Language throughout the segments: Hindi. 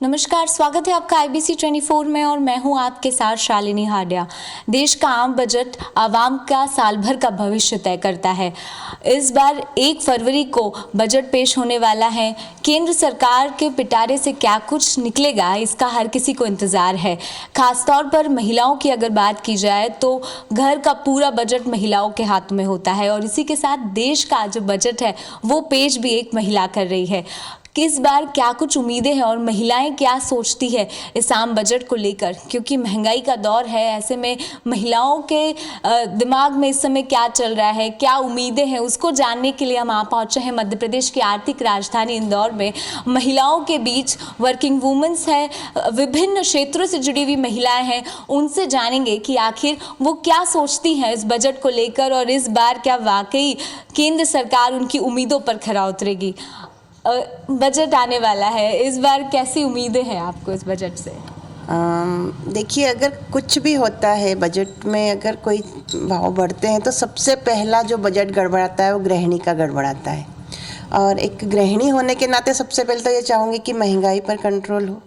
नमस्कार, स्वागत है आपका IBC 24 में और मैं हूं आपके साथ शालिनी हाडिया। देश का आम बजट आवाम का साल भर का भविष्य तय करता है। इस बार 1 फरवरी को बजट पेश होने वाला है। केंद्र सरकार के पिटारे से क्या कुछ निकलेगा, इसका हर किसी को इंतज़ार है। खासतौर पर महिलाओं की अगर बात की जाए तो घर का पूरा बजट महिलाओं के हाथ में होता है और इसी के साथ देश का जो बजट है वो पेश भी एक महिला कर रही है। किस बार क्या कुछ उम्मीदें हैं और महिलाएं क्या सोचती है इस आम बजट को लेकर, क्योंकि महंगाई का दौर है। ऐसे में महिलाओं के दिमाग में इस समय क्या चल रहा है, क्या उम्मीदें हैं, उसको जानने के लिए हम आ पहुंचे हैं मध्य प्रदेश की आर्थिक राजधानी इंदौर में। महिलाओं के बीच वर्किंग वुमेन्स है, विभिन्न क्षेत्रों से जुड़ी हुई महिलाएं हैं, उनसे जानेंगे कि आखिर वो क्या सोचती हैं इस बजट को लेकर और इस बार क्या वाकई केंद्र सरकार उनकी उम्मीदों पर खरा उतरेगी। बजट आने वाला है, इस बार कैसी उम्मीदें हैं आपको इस बजट से? देखिए, अगर कुछ भी होता है बजट में, अगर कोई भाव बढ़ते हैं तो सबसे पहला जो बजट गड़बड़ाता है वो गृहिणी का गड़बड़ाता है। और एक गृहिणी होने के नाते सबसे पहले तो ये चाहूँगी कि महंगाई पर कंट्रोल हो।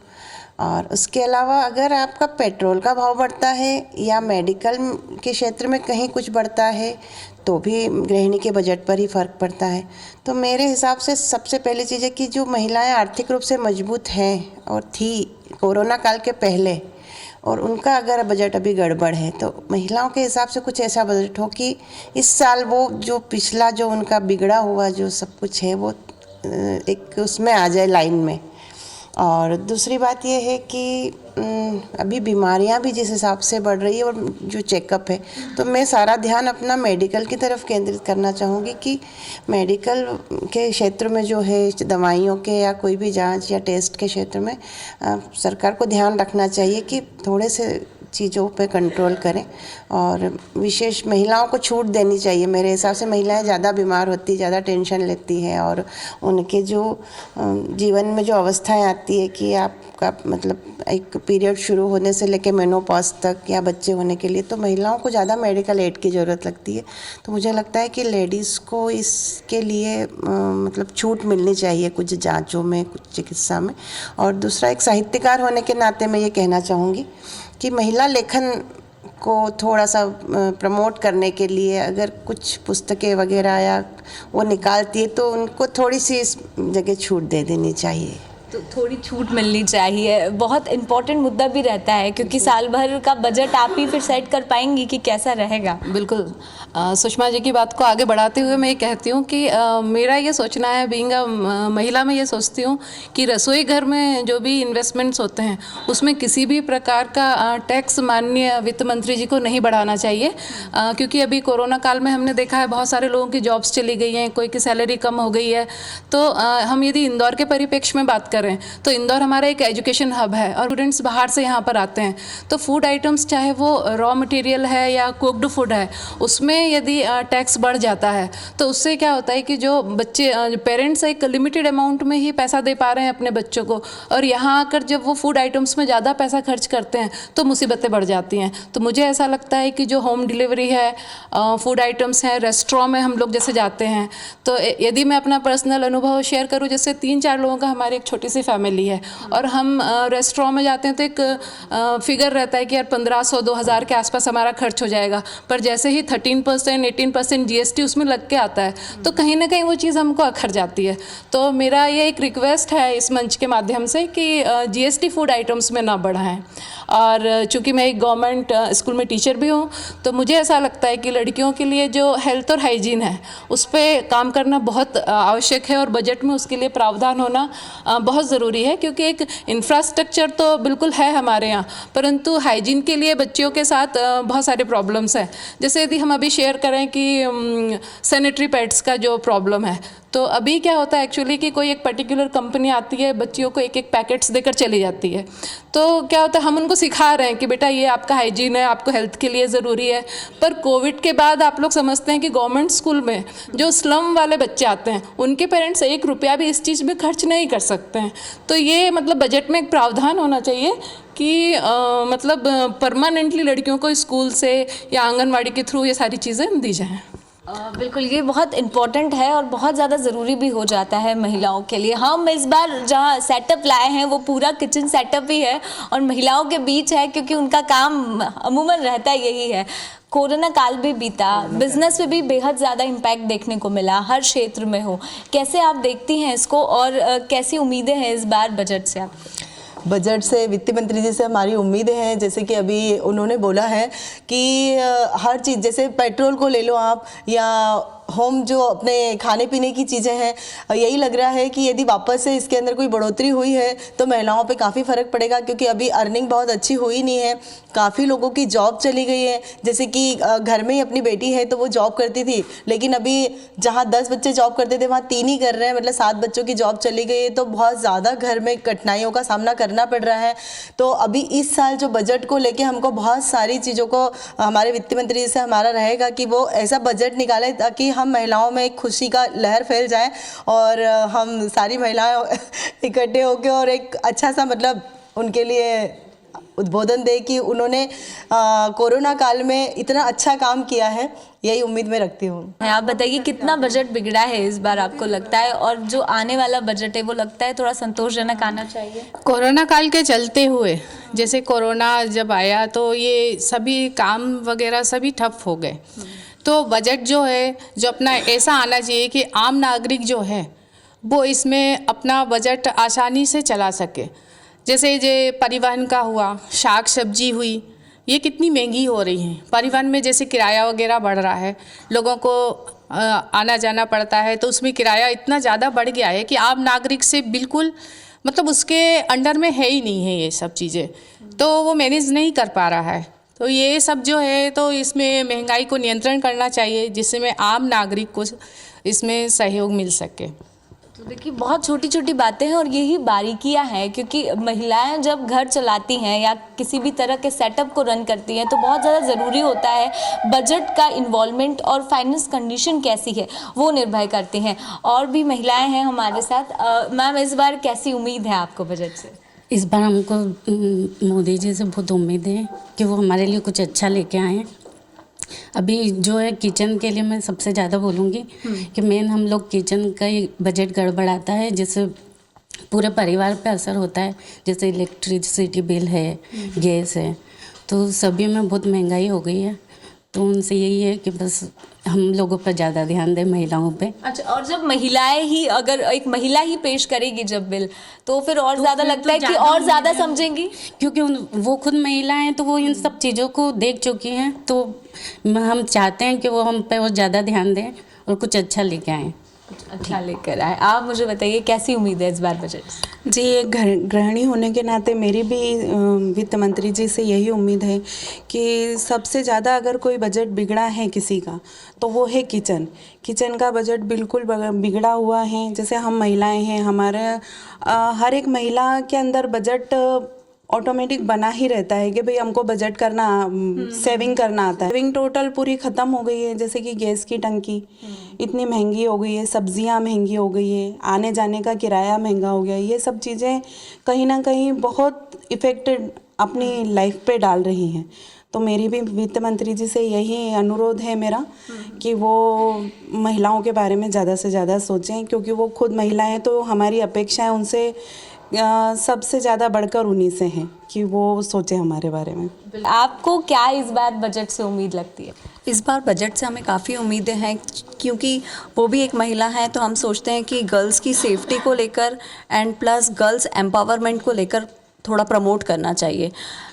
और उसके अलावा अगर आपका पेट्रोल का भाव बढ़ता है या मेडिकल के क्षेत्र में कहीं कुछ बढ़ता है तो भी गृहिणी के बजट पर ही फ़र्क पड़ता है। तो मेरे हिसाब से सबसे पहली चीज़ है कि जो महिलाएं आर्थिक रूप से मजबूत हैं और थी कोरोना काल के पहले, और उनका अगर बजट अभी गड़बड़ है तो महिलाओं के हिसाब से कुछ ऐसा बजट हो कि इस साल वो जो पिछला जो उनका बिगड़ा हुआ जो सब कुछ है वो एक उसमें आ जाए लाइन में। और दूसरी बात ये है कि अभी बीमारियां भी जिस हिसाब से बढ़ रही है और जो चेकअप है, तो मैं सारा ध्यान अपना मेडिकल की तरफ केंद्रित करना चाहूँगी कि मेडिकल के क्षेत्र में जो है दवाइयों के या कोई भी जांच या टेस्ट के क्षेत्र में सरकार को ध्यान रखना चाहिए कि थोड़े से चीज़ों पे कंट्रोल करें और विशेष महिलाओं को छूट देनी चाहिए। मेरे हिसाब से महिलाएं ज़्यादा बीमार होती, ज़्यादा टेंशन लेती हैं और उनके जो जीवन में जो अवस्थाएं आती है कि आपका मतलब एक पीरियड शुरू होने से लेकर मेनोपॉज तक या बच्चे होने के लिए, तो महिलाओं को ज़्यादा मेडिकल एड की ज़रूरत लगती है। तो मुझे लगता है कि लेडीज़ को इसके लिए मतलब छूट मिलनी चाहिए कुछ जाँचों में, कुछ चिकित्सा में। और दूसरा, एक साहित्यकार होने के नाते मैं ये कहना चाहूँगी कि महिला लेखन को थोड़ा सा प्रमोट करने के लिए अगर कुछ पुस्तकें वगैरह या वो निकालती है तो उनको थोड़ी सी इस जगह छूट दे देनी चाहिए। तो थोड़ी छूट मिलनी चाहिए, बहुत इम्पोर्टेंट मुद्दा भी रहता है क्योंकि साल भर का बजट आप ही फिर सेट कर पाएंगी कि कैसा रहेगा। बिल्कुल। सुषमा जी की बात को आगे बढ़ाते हुए मैं ये कहती हूँ कि मेरा ये सोचना है, बीइंग महिला मैं ये सोचती हूँ कि रसोई घर में जो भी इन्वेस्टमेंट्स होते हैं उसमें किसी भी प्रकार का टैक्स माननीय वित्त मंत्री जी को नहीं बढ़ाना चाहिए, क्योंकि अभी कोरोना काल में हमने देखा है बहुत सारे लोगों की जॉब्स चली गई हैं, कोई की सैलरी कम हो गई है। तो हम यदि इंदौर के परिप्रेक्ष्य में बात करें तो इंदौर हमारा एक एजुकेशन हब है और स्टूडेंट्स बाहर से यहाँ पर आते हैं, तो फूड आइटम्स चाहे वो रॉ मटेरियल है या कुक्ड फूड है, उसमें यदि टैक्स बढ़ जाता है तो उससे क्या होता है कि जो बच्चे पेरेंट्स एक लिमिटेड अमाउंट में ही पैसा दे पा रहे हैं अपने बच्चों को, और यहाँ आकर जब वो फूड आइटम्स में ज़्यादा पैसा खर्च करते हैं तो मुसीबतें बढ़ जाती हैं। तो मुझे ऐसा लगता है कि जो होम डिलीवरी है, फूड आइटम्स हैं, रेस्टोरेंट में हम लोग जैसे जाते हैं, तो यदि मैं अपना पर्सनल अनुभव शेयर करूँ, जैसे 3-4 लोगों का हमारी एक छोटी सी फैमिली है और हम रेस्टोरेंट में जाते हैं तो एक फिगर रहता है कि यार 1500-2000 के आसपास हमारा खर्च हो जाएगा, पर जैसे ही 13%-18% GST उसमें लग के आता है तो कहीं ना कहीं वो चीज़ हमको अखर जाती है। तो मेरा ये एक रिक्वेस्ट है इस मंच के माध्यम से कि GST फूड आइटम्स में ना बढ़ाएं। और चूँकि मैं एक गवर्नमेंट स्कूल में टीचर भी हूँ तो मुझे ऐसा लगता है कि लड़कियों के लिए जो हेल्थ और हाइजीन है उस पर काम करना बहुत आवश्यक है और बजट में उसके लिए प्रावधान होना बहुत ज़रूरी है, क्योंकि एक इंफ्रास्ट्रक्चर तो बिल्कुल है हमारे यहाँ, परंतु हाइजीन के लिए बच्चियों के साथ बहुत सारे प्रॉब्लम्स हैं। जैसे यदि हम अभी शेयर करें कि सैनिटरी पैड्स का जो प्रॉब्लम है, तो अभी क्या होता है एक्चुअली कि कोई एक पर्टिकुलर कंपनी आती है, बच्चियों को एक पैकेट्स देकर चली जाती है। तो क्या होता है, हम उनको सिखा रहे हैं कि बेटा ये आपका हाइजीन है, आपको हेल्थ के लिए ज़रूरी है, पर कोविड के बाद आप लोग समझते हैं कि गवर्नमेंट स्कूल में जो स्लम वाले बच्चे आते हैं उनके पेरेंट्स 1 रुपया भी इस चीज़ में खर्च नहीं कर सकते हैं। तो ये मतलब बजट में एक प्रावधान होना चाहिए कि मतलब परमानेंटली लड़कियों को स्कूल से या आंगनवाड़ी के थ्रू ये सारी चीज़ें दी जाएँ। बिल्कुल, ये बहुत इम्पोर्टेंट है और बहुत ज़्यादा ज़रूरी भी हो जाता है महिलाओं के लिए। हम इस बार जहाँ सेटअप लाए हैं वो पूरा किचन सेटअप ही है और महिलाओं के बीच है, क्योंकि उनका काम अमूमन रहता यही है। कोरोना काल भी बीता, बिजनेस पे भी बेहद ज़्यादा इम्पैक्ट देखने को मिला, हर क्षेत्र में हो। कैसे आप देखती हैं इसको और कैसी उम्मीदें हैं इस बार बजट से आपको? बजट से वित्त मंत्री जी से हमारी उम्मीदें हैं, जैसे कि अभी उन्होंने बोला है कि हर चीज़, जैसे पेट्रोल को ले लो आप, या होम जो अपने खाने पीने की चीज़ें हैं, यही लग रहा है कि यदि वापस से इसके अंदर कोई बढ़ोतरी हुई है तो महिलाओं पे काफ़ी फ़र्क पड़ेगा, क्योंकि अभी अर्निंग बहुत अच्छी हुई नहीं है। काफ़ी लोगों की जॉब चली गई है, जैसे कि घर में ही अपनी बेटी है तो वो जॉब करती थी, लेकिन अभी जहाँ 10 बच्चे जॉब करते थे वहाँ 3 ही कर रहे हैं, मतलब 7 बच्चों की जॉब चली गई है, तो बहुत ज़्यादा घर में कठिनाइयों का सामना करना पड़ रहा है। तो अभी इस साल जो बजट को लेके हमको बहुत सारी चीज़ों को, हमारे वित्त मंत्री से हमारा रहेगा कि वो ऐसा बजट निकाले ताकि हम महिलाओं में एक खुशी का लहर फैल जाए और हम सारी महिलाएं इकट्ठे होकर और एक अच्छा सा, मतलब उनके लिए उद्बोधन दे कि उन्होंने कोरोना काल में इतना अच्छा काम किया है, यही उम्मीद मैं रखती हूँ। आप बताइए कितना बजट बिगड़ा है इस बार आपको लगता है, और जो आने वाला बजट है वो लगता है थोड़ा संतोषजनक आना चाहिए? कोरोना काल के चलते हुए, जैसे कोरोना जब आया तो ये सभी काम वगैरह सभी ठप हो गए। तो बजट जो है, जो अपना ऐसा आना चाहिए कि आम नागरिक जो है वो इसमें अपना बजट आसानी से चला सके। जैसे ये परिवहन का हुआ, साग सब्जी हुई, ये कितनी महंगी हो रही हैं। परिवहन में जैसे किराया वगैरह बढ़ रहा है, लोगों को आना जाना पड़ता है, तो उसमें किराया इतना ज़्यादा बढ़ गया है कि आम नागरिक से बिल्कुल, मतलब उसके अंडर में है ही नहीं है ये सब चीज़ें, तो वो मैनेज नहीं कर पा रहा है। तो ये सब जो है, तो इसमें महंगाई को नियंत्रण करना चाहिए, जिससे आम नागरिक को इसमें सहयोग मिल सके। तो देखिए, बहुत छोटी छोटी बातें हैं और यही बारीकियां हैं, क्योंकि महिलाएं जब घर चलाती हैं या किसी भी तरह के सेटअप को रन करती हैं तो बहुत ज़्यादा ज़रूरी होता है बजट का इन्वॉल्वमेंट, और फाइनेंस कंडीशन कैसी है वो निर्भर करती हैं। और भी महिलाएं हैं हमारे साथ। मैम, इस बार कैसी उम्मीद है आपको बजट से? इस बार हमको मोदी जी से बहुत उम्मीद है कि वो हमारे लिए कुछ अच्छा लेके आए। अभी जो है किचन के लिए मैं सबसे ज़्यादा बोलूँगी कि मेन हम लोग किचन का ही बजट गड़बड़ाता है, जिससे पूरे परिवार पे असर होता है। जैसे इलेक्ट्रिसिटी बिल है, गैस है, तो सभी में बहुत महंगाई हो गई है। तो उनसे यही है कि बस हम लोगों पर ज़्यादा ध्यान दें, महिलाओं पे। अच्छा, और जब महिलाएं ही, अगर एक महिला ही पेश करेगी जब बिल, तो फिर और ज़्यादा लगता है कि और ज़्यादा समझेंगी, क्योंकि वो खुद महिला हैं, तो वो इन सब चीज़ों को देख चुकी हैं। तो हम चाहते हैं कि वो हम पे वो ज़्यादा ध्यान दें और कुछ अच्छा लेके आएँ। अच्छा लेकर आए। आप मुझे बताइए कैसी उम्मीद है इस बार बजट से? जी, एक गृहिणी होने के नाते मेरी भी वित्त मंत्री जी से यही उम्मीद है कि सबसे ज़्यादा अगर कोई बजट बिगड़ा है किसी का तो वो है किचन का बजट बिल्कुल बिगड़ा हुआ है। जैसे हम महिलाएं हैं, हमारे हर एक महिला के अंदर बजट ऑटोमेटिक बना ही रहता है कि भाई हमको बजट करना, सेविंग करना आता है। सेविंग टोटल पूरी ख़त्म हो गई है। जैसे कि गैस की टंकी इतनी महंगी हो गई है, सब्जियां महंगी हो गई है, आने जाने का किराया महंगा हो गया है। ये सब चीज़ें कहीं ना कहीं बहुत इफ़ेक्टेड अपनी लाइफ पे डाल रही हैं। तो मेरी भी वित्त मंत्री जी से यही अनुरोध है मेरा कि वो महिलाओं के बारे में ज़्यादा से ज़्यादा सोचें, क्योंकि वो खुद महिलाएं, तो हमारी अपेक्षाएं उनसे सबसे ज़्यादा बढ़कर उन्हीं से हैं कि वो सोचें हमारे बारे में। आपको क्या इस बार बजट से उम्मीद लगती है? इस बार बजट से हमें काफ़ी उम्मीदें हैं, क्योंकि वो भी एक महिला हैं, तो हम सोचते हैं कि गर्ल्स की सेफ्टी को लेकर एंड प्लस गर्ल्स एम्पावरमेंट को लेकर थोड़ा प्रमोट करना चाहिए।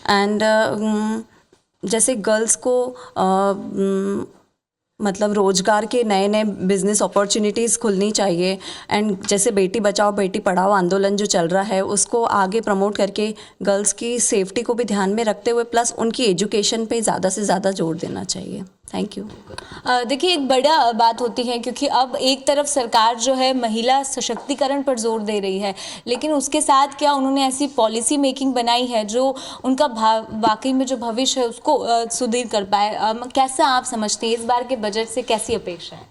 एंड जैसे गर्ल्स को मतलब रोज़गार के नए नए बिज़नेस अपॉर्चुनिटीज़ खुलनी चाहिए। एंड जैसे बेटी बचाओ बेटी पढ़ाओ आंदोलन जो चल रहा है उसको आगे प्रमोट करके गर्ल्स की सेफ्टी को भी ध्यान में रखते हुए प्लस उनकी एजुकेशन पे ज़्यादा से ज़्यादा जोर देना चाहिए। Thank you. देखिए, एक बड़ा बात होती है, क्योंकि अब एक तरफ सरकार जो है महिला सशक्तिकरण पर जोर दे रही है, लेकिन उसके साथ क्या उन्होंने ऐसी पॉलिसी मेकिंग बनाई है जो उनका वाकई में जो भविष्य है उसको सुदृढ़ कर पाए? कैसा आप समझते हैं इस बार के बजट से, कैसी अपेक्षा है?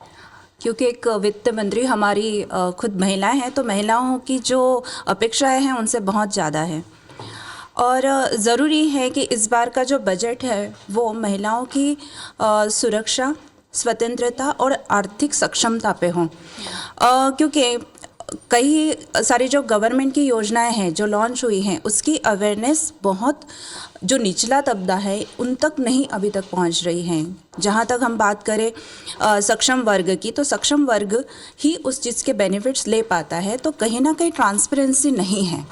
क्योंकि एक वित्त मंत्री हमारी खुद महिलाएं हैं, तो महिलाओं की जो अपेक्षाएं हैं उनसे बहुत ज़्यादा है, और ज़रूरी है कि इस बार का जो बजट है वो महिलाओं की सुरक्षा स्वतंत्रता और आर्थिक सक्षमता पे हों, क्योंकि कई सारी जो गवर्नमेंट की योजनाएं हैं जो लॉन्च हुई हैं उसकी अवेयरनेस बहुत जो निचला तबका है उन तक नहीं अभी तक पहुंच रही हैं। जहां तक हम बात करें सक्षम वर्ग की, तो सक्षम वर्ग ही उस चीज़ के बेनिफिट्स ले पाता है, तो कहीं ना कहीं ट्रांसपेरेंसी नहीं है।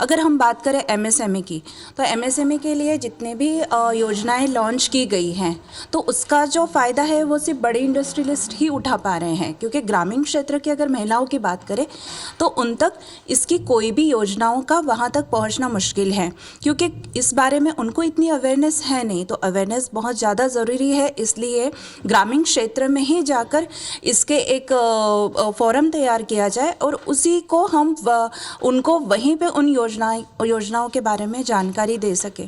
अगर हम बात करें एमएसएमई की, तो एमएसएमई के लिए जितने भी योजनाएं लॉन्च की गई हैं तो उसका जो फ़ायदा है वो सिर्फ बड़े इंडस्ट्रियलिस्ट ही उठा पा रहे हैं, क्योंकि ग्रामीण क्षेत्र की अगर महिलाओं की बात करें तो उन तक इसकी कोई भी योजनाओं का वहाँ तक पहुँचना मुश्किल है, क्योंकि इस बारे में उनको इतनी अवेयरनेस है नहीं। तो अवेयरनेस बहुत ज़्यादा ज़रूरी है, इसलिए ग्रामीण क्षेत्र में ही जाकर इसके एक फोरम तैयार किया जाए और उसी को हम उनको वहीं पे उन योजनाओं के बारे में जानकारी दे सके।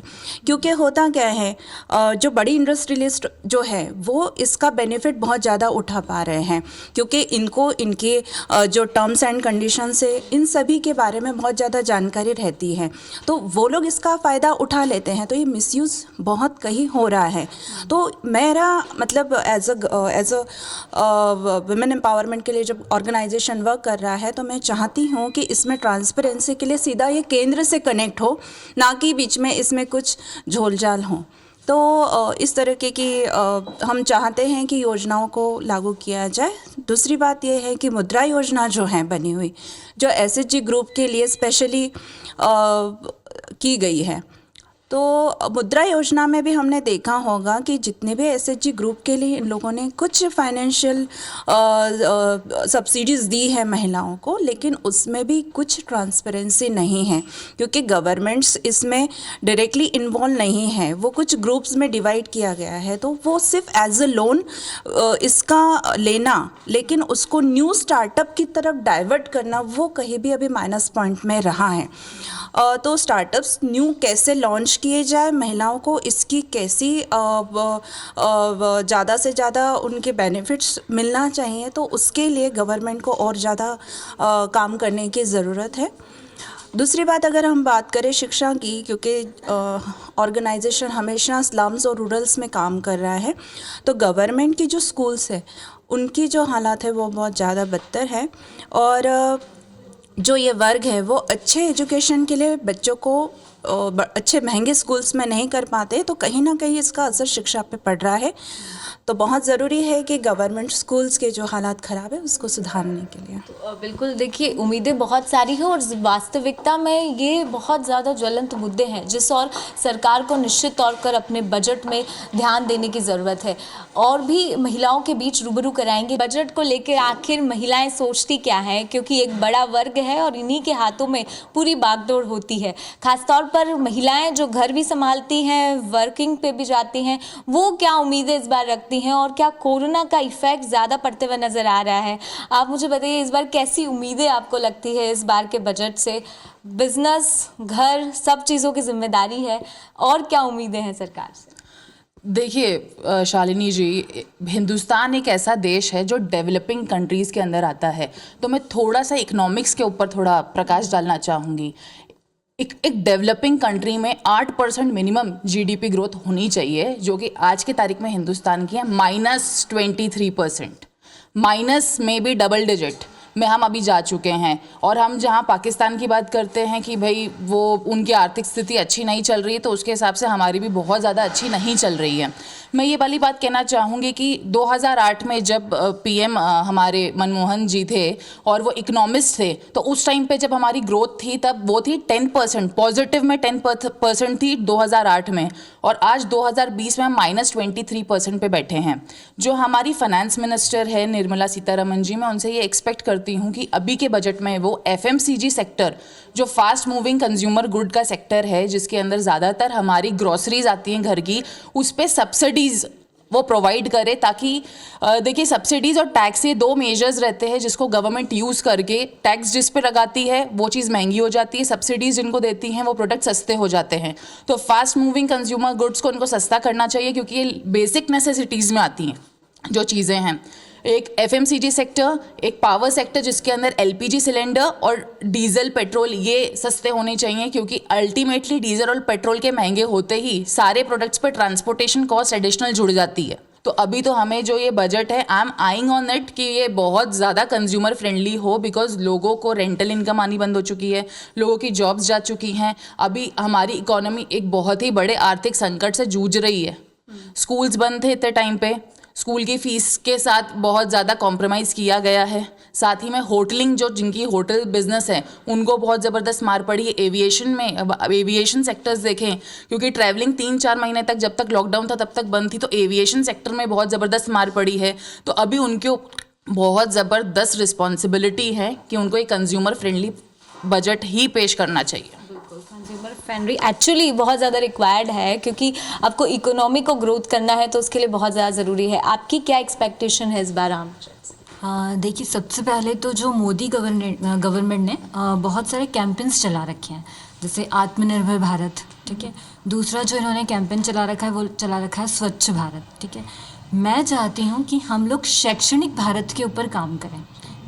क्योंकि होता क्या है, जो बड़ी इंडस्ट्रियलिस्ट जो है वो इसका बेनिफिट बहुत ज़्यादा उठा पा रहे हैं, क्योंकि इनको इनके जो टर्म्स एंड कंडीशंस है इन सभी के बारे में बहुत ज़्यादा जानकारी रहती है, तो वो लोग इसका फ़ायदा उठा लेते हैं, तो ये मिसयूज़ बहुत कहीं हो रहा है। तो मेरा मतलब एज अ वुमेन एम्पावरमेंट के लिए जब ऑर्गेनाइजेशन वर्क कर रहा है तो मैं चाहती हूँ कि इसमें ट्रांसपेरेंसी के लिए सीधा ये केंद्र से कनेक्ट हो, ना कि बीच में इसमें कुछ झोलझाल हो। तो इस तरीके की हम चाहते हैं कि योजनाओं को लागू किया जाए। दूसरी बात यह है कि मुद्रा योजना जो है बनी हुई, जो एसएचजी ग्रुप के लिए स्पेशली की गई है, तो मुद्रा योजना में भी हमने देखा होगा कि जितने भी एसएचजी ग्रुप के लिए इन लोगों ने कुछ फाइनेंशियल सब्सिडीज़ दी है महिलाओं को, लेकिन उसमें भी कुछ ट्रांसपेरेंसी नहीं है, क्योंकि गवर्नमेंट्स इसमें डायरेक्टली इन्वॉल्व नहीं है, वो कुछ ग्रुप्स में डिवाइड किया गया है। तो वो सिर्फ एज अ लोन इसका लेना, लेकिन उसको न्यू स्टार्टअप की तरफ डाइवर्ट करना, वो कहीं भी अभी माइनस पॉइंट में रहा है। तो स्टार्टअप्स न्यू कैसे लॉन्च किए जाए, महिलाओं को इसकी कैसी ज़्यादा से ज़्यादा उनके बेनिफिट्स मिलना चाहिए, तो उसके लिए गवर्नमेंट को और ज़्यादा काम करने की ज़रूरत है। दूसरी बात अगर हम बात करें शिक्षा की, क्योंकि ऑर्गेनाइजेशन हमेशा स्लम्स और रूरल्स में काम कर रहा है, तो गवर्नमेंट की जो स्कूल्स है उनकी जो हालात है वो बहुत ज़्यादा बदतर है, और जो ये वर्ग है वो अच्छे एजुकेशन के लिए बच्चों को अच्छे महंगे स्कूल्स में नहीं कर पाते, तो कहीं ना कहीं इसका असर शिक्षा पे पड़ रहा है। तो बहुत ज़रूरी है कि गवर्नमेंट स्कूल्स के जो हालात ख़राब है उसको सुधारने के लिए। बिल्कुल, देखिए उम्मीदें बहुत सारी हैं और वास्तविकता में ये बहुत ज़्यादा ज्वलंत मुद्दे हैं जिस और सरकार को निश्चित तौर पर अपने बजट में ध्यान देने की ज़रूरत है। और भी महिलाओं के बीच रूबरू कराएंगे बजट को लेकर आखिर महिलाएं सोचती क्या हैं, क्योंकि एक बड़ा वर्ग है और इन्हीं के हाथों में पूरी बागडोर होती है। खासतौर पर महिलाएं जो घर भी संभालती हैं, वर्किंग पे भी जाती हैं, वो क्या उम्मीदें इस बार रखती हैं और क्या कोरोना का इफेक्ट ज़्यादा पड़ते हुए नज़र आ रहा है? आप मुझे बताइए, इस बार कैसी उम्मीदें आपको लगती है इस बार के बजट से? बिजनेस, घर, सब चीज़ों की जिम्मेदारी है, और क्या उम्मीदें हैं सरकार से? देखिए शालिनी जी, हिंदुस्तान एक ऐसा देश है जो डेवलपिंग कंट्रीज़ के अंदर आता है, तो मैं थोड़ा सा इकोनॉमिक्स के ऊपर थोड़ा प्रकाश डालना चाहूँगी। एक डेवलपिंग कंट्री में 8% मिनिमम जीडीपी ग्रोथ होनी चाहिए, जो कि आज की तारीख में हिंदुस्तान की है -23%। माइनस में भी डबल डिजिट में हम अभी जा चुके हैं। और हम जहां पाकिस्तान की बात करते हैं कि भाई वो उनकी आर्थिक स्थिति अच्छी नहीं चल रही है, तो उसके हिसाब से हमारी भी बहुत ज़्यादा अच्छी नहीं चल रही है। मैं ये वाली बात कहना चाहूँगी कि 2008 में जब पीएम हमारे मनमोहन जी थे और वो इकोनॉमिस्ट थे, तो उस टाइम पे जब हमारी ग्रोथ थी तब वो थी 10%, पॉजिटिव में 10% थी 2008 में, और आज 2020 में हम -23% पे बैठे हैं। जो हमारी फाइनेंस मिनिस्टर है निर्मला सीतारमण जी, मैं उनसे ये एक्सपेक्ट करती हूँ कि अभी के बजट में वो एफएमसीजी सेक्टर, जो फास्ट मूविंग कंज्यूमर गुड का सेक्टर है, जिसके अंदर ज़्यादातर हमारी ग्रॉसरीज आती हैं घर की, उस पर सब्सिडीज़ वो प्रोवाइड करे, ताकि देखिए सब्सिडीज़ और टैक्स, ये दो मेजर्स रहते हैं जिसको गवर्नमेंट यूज़ करके, टैक्स जिस पे लगाती है वो चीज़ महंगी हो जाती है, सब्सिडीज़ जिनको देती हैं वो प्रोडक्ट सस्ते हो जाते हैं। तो फास्ट मूविंग कंज्यूमर गुड्स को उनको सस्ता करना चाहिए, क्योंकि ये बेसिक नेसेसिटीज़ में आती हैं जो चीज़ें हैं। एक एफएमसीजी सेक्टर, एक पावर सेक्टर जिसके अंदर एलपीजी सिलेंडर और डीजल पेट्रोल ये सस्ते होने चाहिए, क्योंकि अल्टीमेटली डीजल और पेट्रोल के महंगे होते ही सारे प्रोडक्ट्स पर ट्रांसपोर्टेशन कॉस्ट एडिशनल जुड़ जाती है। तो अभी तो हमें जो ये बजट है, I am eyeing on it कि ये बहुत ज़्यादा कंज्यूमर फ्रेंडली हो, बिकॉज लोगों को रेंटल इनकम आनी बंद हो चुकी है, लोगों की जॉब्स जा चुकी हैं, अभी हमारी इकोनॉमी एक बहुत ही बड़े आर्थिक संकट से जूझ रही है। स्कूल्स बंद थे इतने टाइम पे, स्कूल की फ़ीस के साथ बहुत ज़्यादा कॉम्प्रोमाइज़ किया गया है। साथ ही में होटलिंग, जो जिनकी होटल बिजनेस है उनको बहुत ज़बरदस्त मार पड़ी है। एविएशन में, अब एविएशन सेक्टर्स देखें, क्योंकि ट्रैवलिंग 3-4 महीने तक, जब तक लॉकडाउन था तब तक बंद थी, तो एविएशन सेक्टर में बहुत ज़बरदस्त मार पड़ी है। तो अभी उनके बहुत ज़बरदस्त रिस्पॉन्सिबिलिटी है कि उनको एक कंज्यूमर फ्रेंडली बजट ही पेश करना चाहिए। कंज्यूमर फ्रेंडली एक्चुअली बहुत ज़्यादा रिक्वायर्ड है, क्योंकि आपको इकोनॉमी को ग्रोथ करना है तो उसके लिए बहुत ज़्यादा ज़रूरी है। आपकी क्या एक्सपेक्टेशन है इस बार आम? देखिए, सबसे पहले तो जो मोदी गवर्नमेंट ने बहुत सारे कैंपेन्स चला रखे हैं, जैसे आत्मनिर्भर भारत, ठीक है। दूसरा जो इन्होंने कैंपेन चला रखा है वो चला रखा है स्वच्छ भारत, ठीक है। मैं चाहती हूँ कि हम लोग शैक्षणिक भारत के ऊपर काम करें,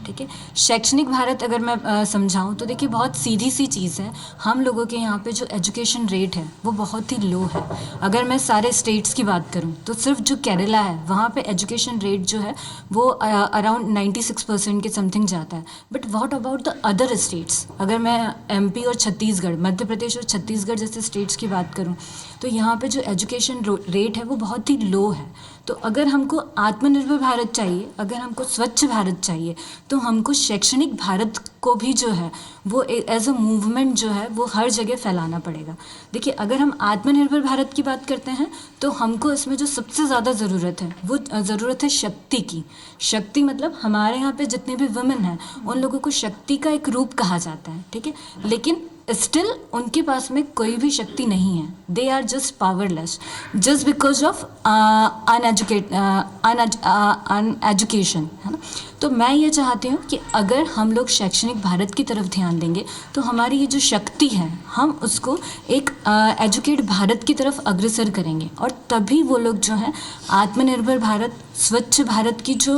ठीक है। शैक्षणिक भारत अगर मैं समझाऊं तो देखिए, बहुत सीधी सी चीज़ है। हम लोगों के यहाँ पे जो एजुकेशन रेट है वो बहुत ही लो है। अगर मैं सारे स्टेट्स की बात करूं तो सिर्फ जो केरला है वहाँ पे एजुकेशन रेट जो है वो अराउंड 96% के समथिंग जाता है। But what about the other states? अगर मैं एमपी और छत्तीसगढ़, मध्य प्रदेश और छत्तीसगढ़ जैसे स्टेट्स की बात करूँ तो यहाँ पे जो एजुकेशन रेट है वो बहुत ही लो है। तो अगर हमको आत्मनिर्भर भारत चाहिए, अगर हमको स्वच्छ भारत चाहिए, तो हमको शैक्षणिक भारत को भी जो है वो एज अ मूवमेंट जो है वो हर जगह फैलाना पड़ेगा। देखिए, अगर हम आत्मनिर्भर भारत की बात करते हैं तो हमको इसमें जो सबसे ज़्यादा ज़रूरत है वो ज़रूरत है शक्ति की। शक्ति मतलब हमारे यहाँ पे जितने भी वुमेन हैं उन लोगों को शक्ति का एक रूप कहा जाता है, ठीक है। लेकिन स्टिल उनके पास में कोई भी शक्ति नहीं है। They are just powerless just because of uneducation, है ना। तो मैं ये चाहती हूँ कि अगर हम लोग शैक्षणिक भारत की तरफ ध्यान देंगे तो हमारी ये जो शक्ति है हम उसको एक एजुकेट भारत की तरफ अग्रसर करेंगे, और तभी वो लोग जो है आत्मनिर्भर भारत, स्वच्छ भारत की जो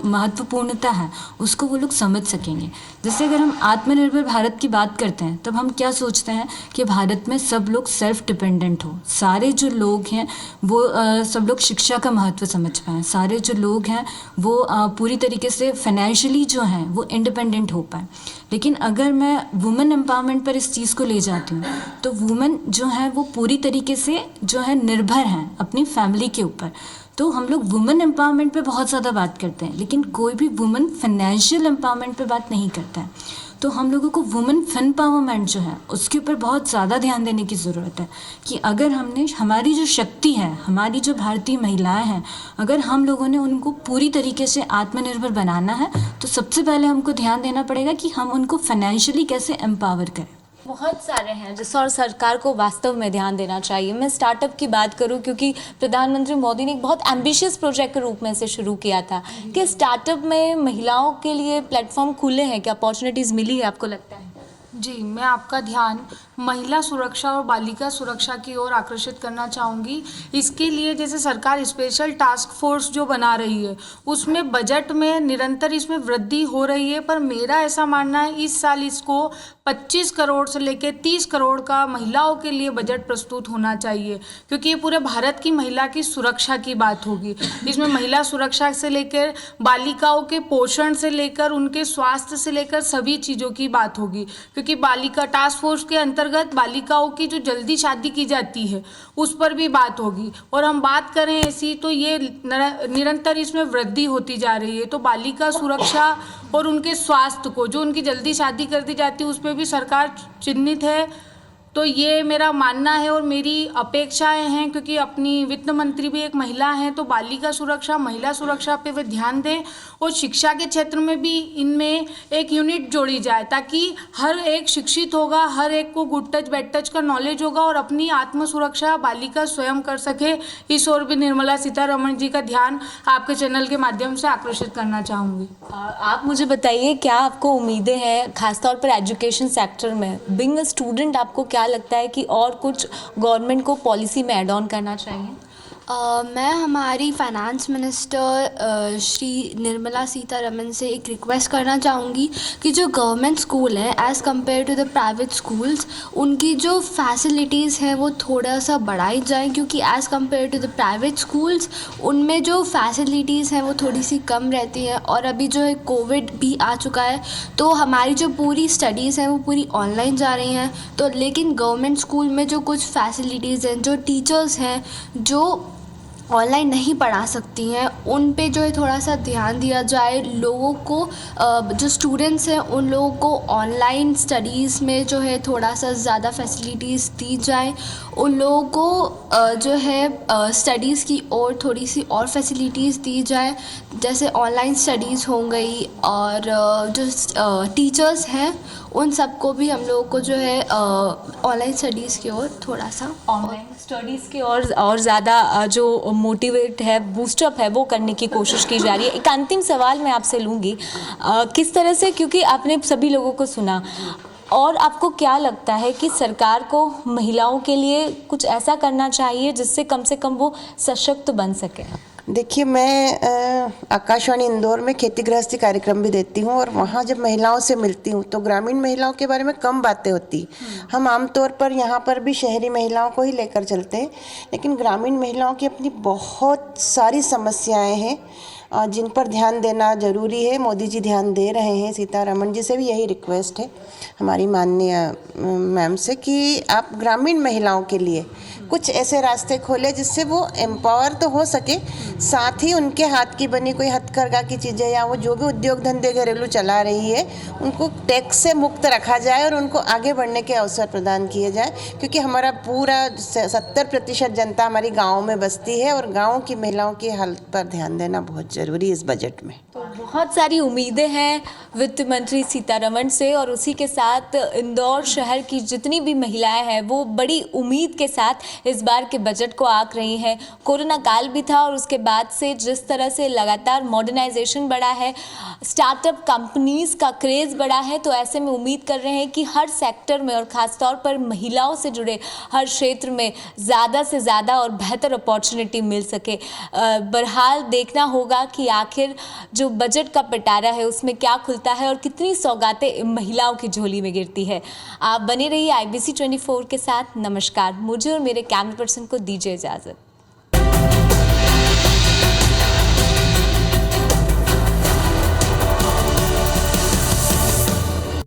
महत्वपूर्णता है उसको वो लोग समझ सकेंगे। जैसे अगर हम आत्मनिर्भर भारत की बात करते हैं तब हम क्या सोचते हैं कि भारत में सब लोग सेल्फ डिपेंडेंट हो, सारे जो लोग हैं वो सब लोग शिक्षा का महत्व समझ पाएँ, सारे जो लोग हैं वो पूरी तरीके से फाइनेंशियली जो हैं वो इंडिपेंडेंट हो पाए। लेकिन अगर मैं वुमेन एम्पावरमेंट पर इस चीज़ को ले जाती हूँ तो वुमेन जो है वो पूरी तरीके से जो है निर्भर हैं अपनी फैमिली के ऊपर। तो हम लोग वुमेन एम्पावरमेंट पे बहुत ज़्यादा बात करते हैं, लेकिन कोई भी वुमेन फाइनेंशियल एम्पावरमेंट पे बात नहीं करता है। तो हम लोगों को वुमेन एम्पावरमेंट जो है उसके ऊपर बहुत ज़्यादा ध्यान देने की ज़रूरत है कि अगर हमने हमारी जो शक्ति है, हमारी जो भारतीय महिलाएं हैं, अगर हम लोगों ने उनको पूरी तरीके से आत्मनिर्भर बनाना है तो सबसे पहले हमको ध्यान देना पड़ेगा कि हम उनको फाइनेंशियली कैसे एम्पावर करें। बहुत सारे हैं जिस और सरकार को वास्तव में ध्यान देना चाहिए। मैं स्टार्टअप की बात करूं, क्योंकि प्रधानमंत्री मोदी ने एक बहुत एम्बिशियस प्रोजेक्ट के रूप में इसे शुरू किया था कि स्टार्टअप में महिलाओं के लिए प्लेटफॉर्म खुले हैं, क्या अपॉर्चुनिटीज़ मिली है आपको लगता है? जी, मैं आपका ध्यान महिला सुरक्षा और बालिका सुरक्षा की ओर आकर्षित करना चाहूँगी। इसके लिए जैसे सरकार स्पेशल टास्क फोर्स जो बना रही है उसमें बजट में निरंतर इसमें वृद्धि हो रही है, पर मेरा ऐसा मानना है इस साल इसको 25 करोड़ से लेकर 30 करोड़ का महिलाओं के लिए बजट प्रस्तुत होना चाहिए, क्योंकि ये पूरे भारत की महिला की सुरक्षा की बात होगी। इसमें महिला सुरक्षा से लेकर बालिकाओं के पोषण से लेकर उनके स्वास्थ्य से लेकर सभी चीज़ों की बात होगी, क्योंकि बालिका टास्क फोर्स के अंतर्गत बालिकाओं की जो जल्दी शादी की जाती है उस पर भी बात होगी। और हम बात करें ऐसी तो ये निरंतर इसमें वृद्धि होती जा रही है। तो बालिका सुरक्षा और उनके स्वास्थ्य को, जो उनकी जल्दी शादी कर दी जाती है, उस पर भी सरकार चिन्हित है। तो ये मेरा मानना है और मेरी अपेक्षाएं हैं, क्योंकि अपनी वित्त मंत्री भी एक महिला हैं, तो बालिका सुरक्षा, महिला सुरक्षा पे वे ध्यान दें। और शिक्षा के क्षेत्र में भी इनमें एक यूनिट जोड़ी जाए ताकि हर एक शिक्षित होगा, हर एक को गुड टच बैड टच का नॉलेज होगा और अपनी आत्म सुरक्षा बालिका स्वयं कर सके। इस ओर भी निर्मला सीतारमण जी का ध्यान आपके चैनल के माध्यम से आकर्षित करना चाहूँगी। आप मुझे बताइए, क्या आपको उम्मीदें हैं खासतौर पर एजुकेशन सेक्टर में? बीइंग अ स्टूडेंट आपको क्या लगता है कि और कुछ गवर्नमेंट को पॉलिसी में ऐड ऑन करना चाहिए? मैं हमारी फाइनेंस मिनिस्टर श्री निर्मला सीतारमन से एक रिक्वेस्ट करना चाहूँगी कि जो गवर्नमेंट स्कूल हैं as compare to the private schools, उनकी जो फैसिलिटीज़ हैं वो थोड़ा सा बढ़ाई जाए, क्योंकि as compare to the private schools उनमें जो फैसिलिटीज़ हैं वो थोड़ी सी कम रहती हैं। और अभी जो है कोविड भी आ चुका है, तो हमारी जो पूरी स्टडीज़ हैं वो पूरी ऑनलाइन जा रही हैं। तो लेकिन गवर्नमेंट स्कूल में जो कुछ फैसिलिटीज़ हैं, जो टीचर्स हैं जो ऑनलाइन नहीं पढ़ा सकती हैं, उन पे जो है थोड़ा सा ध्यान दिया जाए। लोगों को जो स्टूडेंट्स हैं उन लोगों को ऑनलाइन स्टडीज़ में जो है थोड़ा सा ज़्यादा फैसिलिटीज़ दी जाए। उन लोगों को जो है स्टडीज़ की और थोड़ी सी और फैसिलिटीज़ दी जाए, जैसे ऑनलाइन स्टडीज़ हो गई। और जो टीचर्स हैं उन सबको भी हम लोगों को जो है ऑनलाइन स्टडीज़ की ओर थोड़ा सा ऑनलाइन स्टडीज़ की और ज़्यादा जो मोटिवेट है, बूस्टअप है, वो करने की कोशिश की जा रही है। एक अंतिम सवाल मैं आपसे लूँगी, किस तरह से, क्योंकि आपने सभी लोगों को सुना, और आपको क्या लगता है कि सरकार को महिलाओं के लिए कुछ ऐसा करना चाहिए जिससे कम से कम वो सशक्त बन सके? देखिए, मैं आकाशवाणी इंदौर में खेती गृहस्थी कार्यक्रम भी देती हूँ, और वहाँ जब महिलाओं से मिलती हूँ तो ग्रामीण महिलाओं के बारे में कम बातें होती। हम आमतौर पर यहाँ पर भी शहरी महिलाओं को ही लेकर चलते हैं, लेकिन ग्रामीण महिलाओं की अपनी बहुत सारी समस्याएं हैं जिन पर ध्यान देना ज़रूरी है। मोदी जी ध्यान दे रहे हैं। सीतारमण जी से भी यही रिक्वेस्ट है हमारी माननीय मैम से कि आप ग्रामीण महिलाओं के लिए कुछ ऐसे रास्ते खोले जिससे वो एम्पावर तो हो सके, साथ ही उनके हाथ की बनी कोई हथकरघा की चीज़ें या वो जो भी उद्योग धंधे घरेलू चला रही है उनको टैक्स से मुक्त रखा जाए और उनको आगे बढ़ने के अवसर प्रदान किए जाए। क्योंकि हमारा पूरा 70% जनता हमारी गाँव में बसती है, और गाँव की महिलाओं की हालत पर ध्यान देना बहुत ज़रूरी है इस बजट में। तो बहुत सारी उम्मीदें हैं वित्त मंत्री सीतारमण से, और उसी के साथ इंदौर शहर की जितनी भी महिलाएं हैं वो बड़ी उम्मीद के साथ इस बार के बजट को आंक रही हैं। कोरोना काल भी था, और उसके बाद से जिस तरह से लगातार मॉडर्नाइजेशन बढ़ा है, स्टार्टअप कंपनीज का क्रेज़ बढ़ा है, तो ऐसे में उम्मीद कर रहे हैं कि हर सेक्टर में और ख़ासतौर पर महिलाओं से जुड़े हर क्षेत्र में ज़्यादा से ज़्यादा और बेहतर अपॉर्चुनिटी मिल सके। बहरहाल देखना होगा कि आखिर जो बजट का पिटारा है उसमें क्या खुलता है और कितनी सौगातें महिलाओं की झोली में गिरती है। आप बने रहिए IBC 24 के साथ। नमस्कार। मुझे और मेरे कैमरा पर्सन को दीजिए इजाज़त।